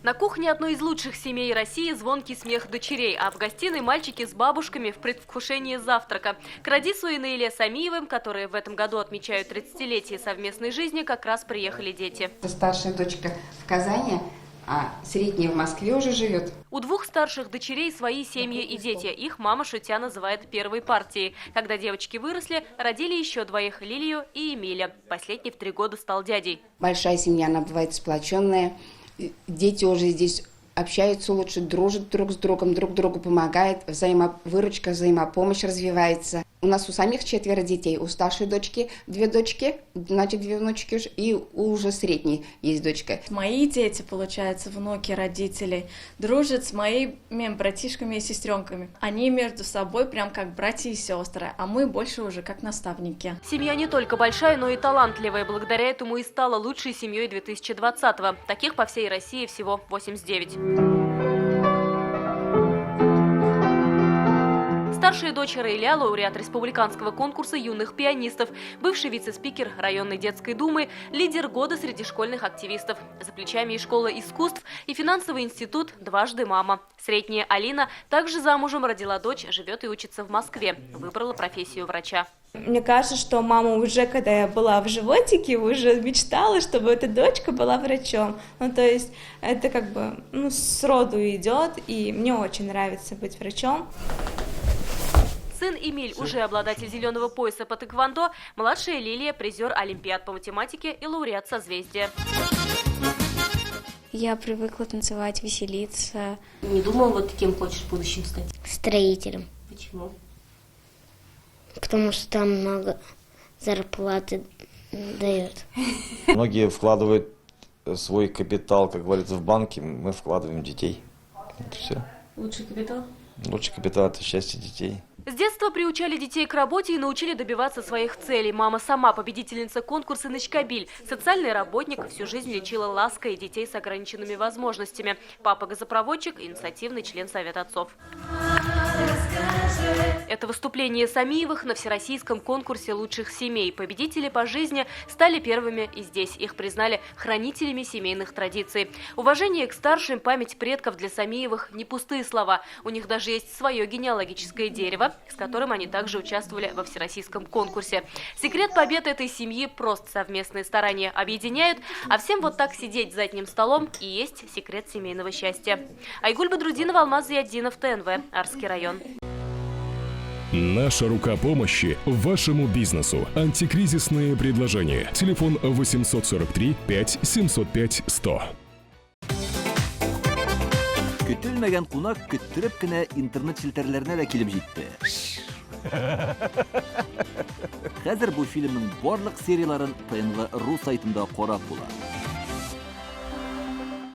На кухне одной из лучших семей России звонкий смех дочерей, а в гостиной мальчики с бабушками в предвкушении завтрака. К Радису и Наиле Самиевым, которые в этом году отмечают 30-летие совместной жизни, как раз приехали дети. Старшая дочка в Казани, а средняя в Москве уже живет. У двух старших дочерей свои семьи и дети. Их мама шутя называет первой партией. Когда девочки выросли, родили еще двоих – Лилию и Эмиля. Последний в 3 года стал дядей. Большая семья, она бывает сплоченная. Дети уже здесь общаются лучше, дружат друг с другом, друг другу помогают. Выручка, взаимопомощь развивается. У нас у самих 4 детей. У старшей дочки 2 дочки, значит 2 внучки уже, и у уже средней есть дочка. Мои дети, получается, внуки родителей, дружат с моими братишками и сестренками. Они между собой прям как братья и сестры, а мы больше уже как наставники. Семья не только большая, но и талантливая. Благодаря этому и стала лучшей семьей 2020-го. Таких по всей России всего 89. Старшая дочь Рейля, лауреат республиканского конкурса юных пианистов, бывший вице-спикер районной детской думы, лидер года среди школьных активистов. За плечами и школа искусств, и финансовый институт, дважды мама. Средняя Алина также замужем, родила дочь, живет и учится в Москве. Выбрала профессию врача. Мне кажется, что мама уже, когда я была в животике, уже мечтала, чтобы эта дочка была врачом. Ну, то есть это как бы сроду идет, и мне очень нравится быть врачом. Сын Эмиль уже обладатель зеленого пояса по тэквондо, младшая Лилия призер Олимпиад по математике и лауреат созвездия. Я привыкла танцевать, веселиться. Не думала, вот кем хочешь в будущем стать? Строителем. Почему? Потому что там много зарплаты дают. Многие вкладывают свой капитал, как говорится, в банки, мы вкладываем в детей. Вот все. Лучший капитал? Лучший капитал – это счастье детей. С детства приучали детей к работе и научили добиваться своих целей. Мама сама победительница конкурса «Ночкабиль». Социальный работник, всю жизнь лечила лаской детей с ограниченными возможностями. Папа газопроводчик, инициативный член Совета отцов. Это выступление Самиевых на всероссийском конкурсе лучших семей. Победители по жизни стали первыми и здесь. Их признали хранителями семейных традиций. Уважение к старшим, память предков для Самиевых – не пустые слова. У них даже есть свое генеалогическое дерево, с которым они также участвовали во всероссийском конкурсе. Секрет победы этой семьи – просто совместные старания объединяют, а всем вот так сидеть за одним столом и есть секрет семейного счастья. Айгуль Бадрудинова, Алмаз Зияддинов, ТНВ, Арский район. Наша рука помощи вашему бизнесу. Антикризисные предложения. Телефон 843 5 705 100. Көтелмәгән кунак көттүреп кенә интернет челтәрләренә дә килеп җитте. Хәзер бу фильмның барлык серияларын ТНВ.ру сайтында карап була.